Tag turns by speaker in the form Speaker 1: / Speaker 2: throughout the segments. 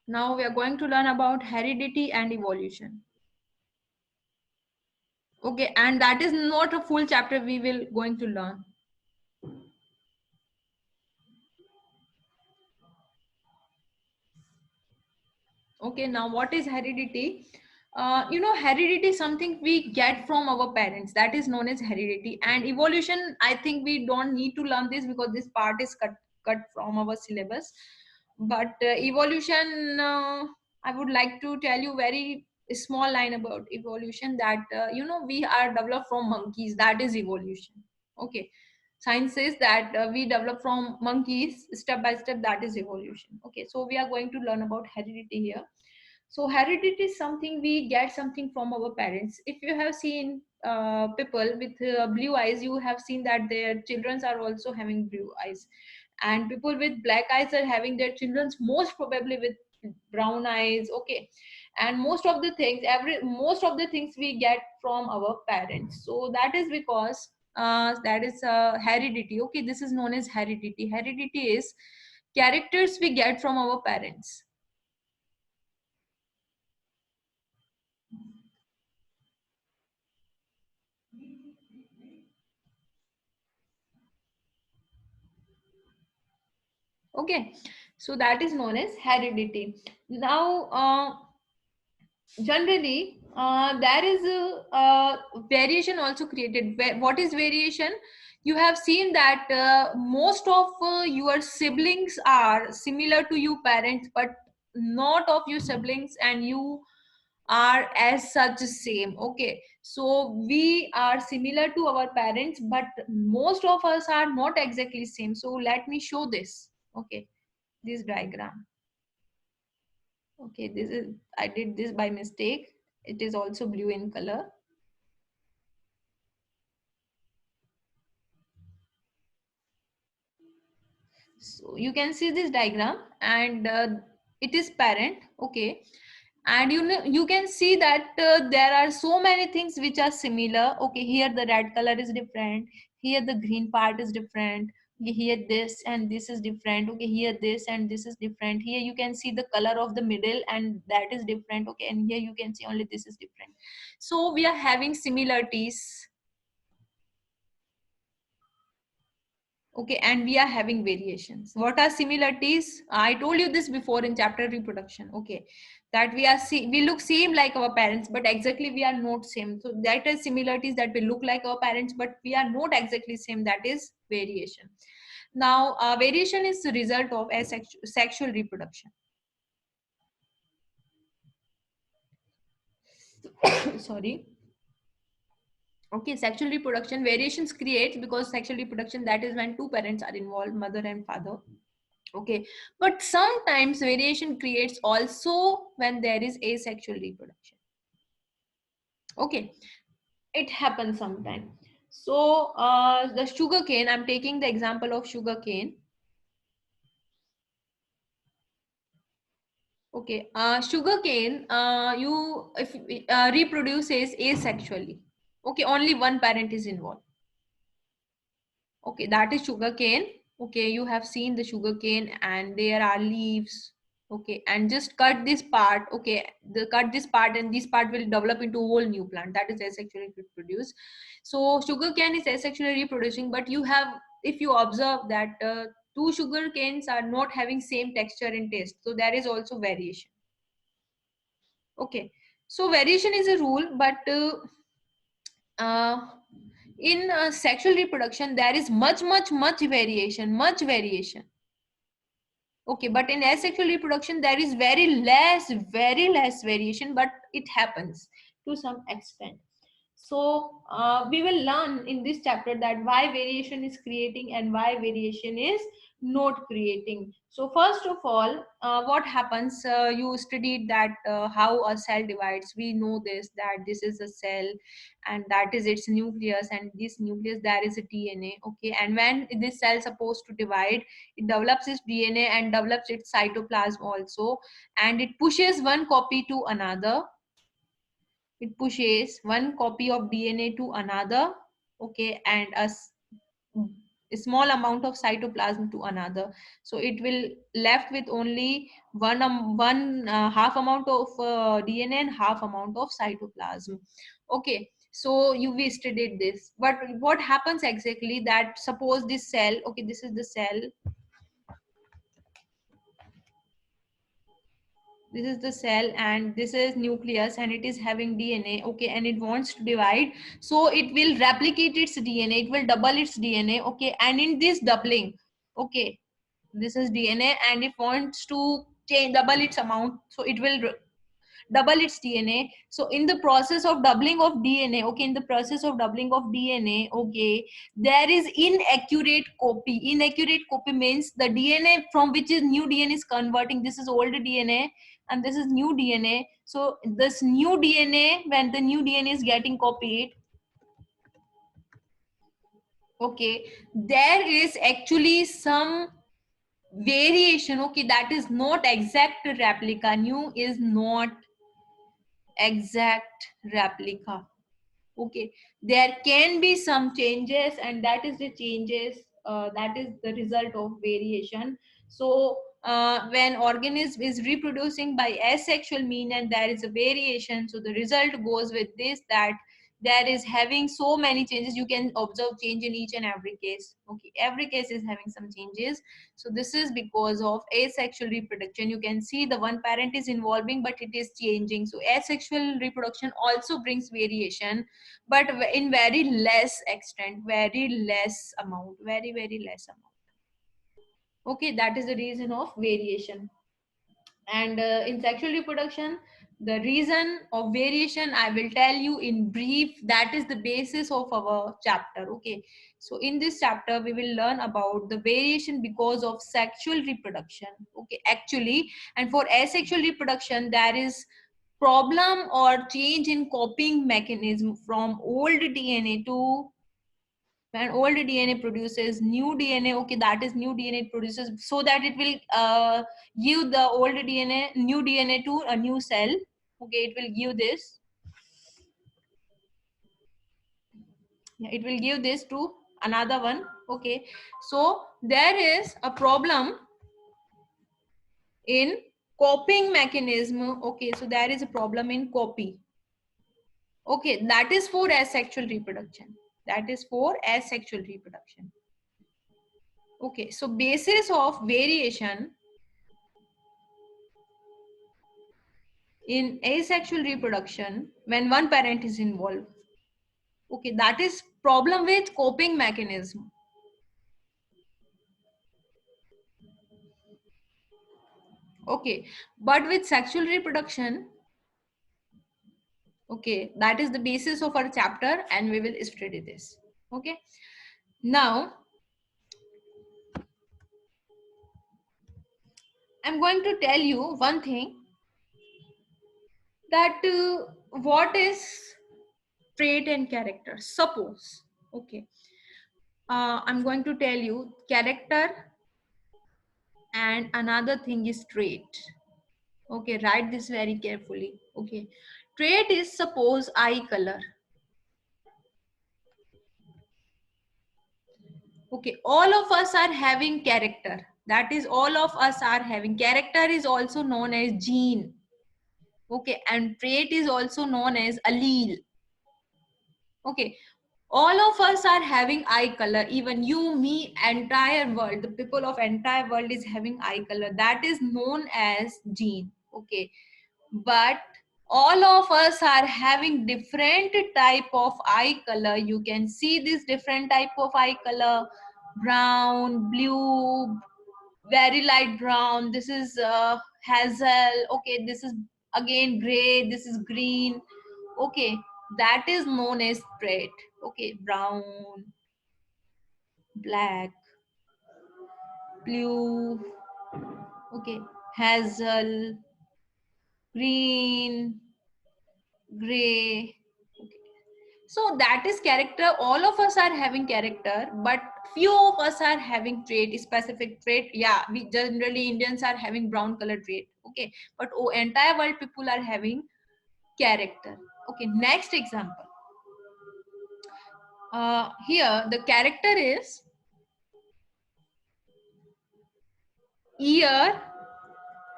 Speaker 1: Now we are going to learn about heredity and evolution. Okay, and that is not a full chapter we will going to learn. Okay, now what is heredity? Heredity is something we get from our parents. That is known as heredity. And evolution, I think we don't need to learn this because this part is cut from our syllabus. But evolution, I would like to tell you very small line about evolution, that we are developed from monkeys. That is evolution. Okay, science says that we develop from monkeys step by step. That is evolution. Okay, so we are going to learn about heredity here. So heredity is something we get something from our parents. If you have seen people with blue eyes, you have seen that their children are also having blue eyes, and people with black eyes are having their children most probably with brown eyes. Okay, and most of the things we get from our parents. So that is because that is heredity. Okay, this is known as heredity. Heredity is characters we get from our parents. Okay, so that is known as heredity. Now generally there is a variation also created. What is variation? You have seen that most of your siblings are similar to you parents, but not of your siblings and you are as such same. Okay, so we are similar to our parents, but most of us are not exactly same. So let me show this. Okay, this diagram. Okay, this is, I did this by mistake. It is also blue in color. So you can see this diagram, and it is parent. Okay, and you can see that there are so many things which are similar. Okay, here the red color is different, here the green part is different. Okay, here this and this is different. Okay, here this and this is different. Here you can see the color of the middle and that is different. Okay, and here you can see only this is different. So we are having similarities. Okay, and we are having variations. What are similarities? I told you this before in chapter reproduction. Okay, that we look same like our parents, but exactly we are not same. So that is similarities, that we look like our parents but we are not exactly same. That is variation. Now variation is the result of sexual reproduction. Sorry. Okay, sexual reproduction variations creates because sexual reproduction, that is when two parents are involved, mother and father. Okay, but sometimes variation creates also when there is asexual reproduction. Okay, it happens sometime. So the sugar cane, I'm taking the example of sugar cane. Okay, sugar cane, you if reproduces asexually. Okay, only one parent is involved. Okay, that is sugar cane. Okay, you have seen the sugar cane and there are leaves. Okay, and just cut this part. Okay, cut this part and this part will develop into a whole new plant. That is asexually reproduced. So sugar cane is asexually reproducing, but you have, if you observe that two sugar canes are not having same texture and taste, so there is also variation. Okay, so variation is a rule, but uh, in sexual reproduction there is much variation. Okay, but in asexual reproduction there is very less variation, but it happens to some extent. So we will learn in this chapter that why variation is creating and why variation is not creating. So first of all, what happens, you studied that how a cell divides. We know this, that this is a cell and that is its nucleus, and this nucleus there is a DNA. Okay, and when this cell supposed to divide, it develops its DNA and develops its cytoplasm also, and it pushes one copy to another. It pushes one copy of DNA to another. Okay, and a small amount of cytoplasm to another. So it will left with only one half amount of DNA and half amount of cytoplasm. Okay, so we studied this, but what happens exactly, that suppose this cell, okay, this is the cell, this is the cell and this is nucleus and it is having DNA, okay, and it wants to divide. So it will replicate its DNA, it will double its DNA, okay, and in this doubling, okay, this is DNA and it wants to change double its amount, so it will double its DNA. So in the process of doubling of DNA, okay, in the process of doubling of DNA, okay, there is inaccurate copy. Inaccurate copy means the DNA from which is new DNA is converting. This is old DNA and this is new DNA. So this new DNA, when the new DNA is getting copied, okay, there is actually some variation, okay, that is not exact replica. New is not exact replica, okay, there can be some changes and that is the changes, that is the result of variation. So when organism is reproducing by asexual mean and there is a variation, so the result goes with this, that there is having so many changes. You can observe change in each and every case, okay, every case is having some changes. So this is because of asexual reproduction. You can see the one parent is involving but it is changing. So asexual reproduction also brings variation, but in very less extent, very less amount, very less amount. Okay, that is the reason of variation. And in sexual reproduction, the reason of variation I will tell you in brief. That is the basis of our chapter, okay. So in this chapter we will learn about the variation because of sexual reproduction, okay, actually. And for asexual reproduction, there is problem or change in copying mechanism from old DNA to, when old DNA produces new DNA, okay, that is new DNA it produces, so that it will give the old DNA, new DNA to a new cell, okay, it will give this, yeah, it will give this to another one, okay. So there is a problem in copying mechanism, okay, so there is a problem in copy, okay, that is for asexual reproduction, that is for asexual reproduction. Okay, so basis of variation in asexual reproduction when one parent is involved, okay, that is problem with coping mechanism. Okay, but with sexual reproduction, okay, that is the basis of our chapter and we will study this, okay. Now I'm going to tell you one thing, that what is trait and character. Suppose, okay, I'm going to tell you character and another thing is trait, okay, write this very carefully, okay. Trait is suppose eye color, okay, all of us are having character, that is all of us are having character, is also known as gene, okay, and trait is also known as allele, okay. All of us are having eye color, even you, me, entire world, the people of entire world is having eye color, that is known as gene, okay. But all of us are having different type of eye color. You can see this different type of eye color: brown, blue, very light brown, this is hazel, okay, this is again gray, this is green, okay, that is known as trait, okay. Brown, black, blue, okay, hazel, green, gray. So that is character. All of us are having character, but few of us are having trait, specific trait. Yeah, we generally Indians are having brown color trait. Okay, but entire world people are having character. Okay, next example. Here the character is ear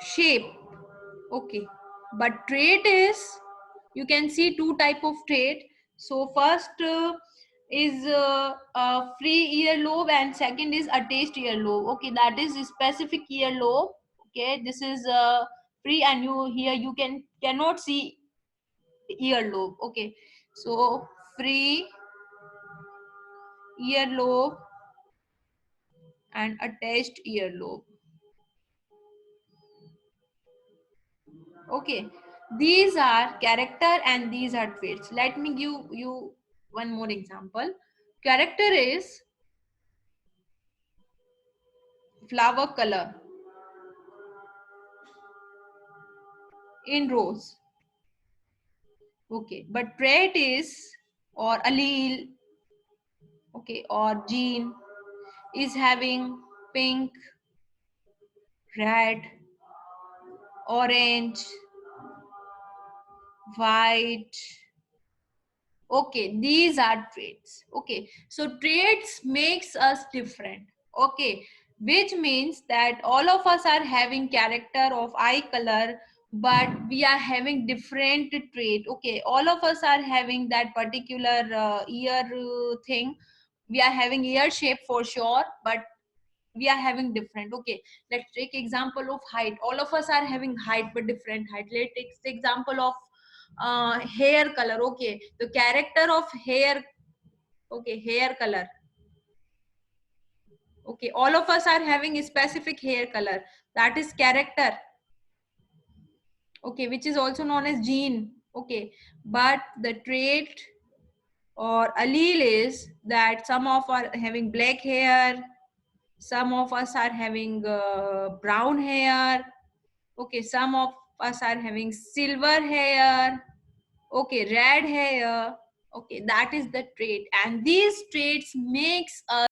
Speaker 1: shape. Okay, but trait is, you can see two type of trait. So first is a free earlobe, and second is attached earlobe. Okay, that is a specific earlobe. Okay, this is free, and you here you cannot see earlobe. Okay, so free earlobe and attached earlobe. Okay, these are character and these are traits. Let me give you one more example. Character is flower color in rose. Okay, but trait is, or allele, okay, or gene is having pink, red, orange, white. Okay, these are traits. Okay, so traits makes us different. Okay, which means that all of us are having character of eye color, but we are having different trait. Okay, all of us are having that particular ear thing. We are having ear shape for sure, but we are having different. Okay, let's take example of height. All of us are having height but different height. Let's take the example of hair color. Okay, the character of hair. Okay, hair color. Okay, all of us are having a specific hair color, that is character. Okay, which is also known as gene. Okay, but the trait or allele is that some of are having black hair, some of us are having brown hair. Okay, some of us are having silver hair. Okay, red hair. Okay, that is the trait, and these traits makes us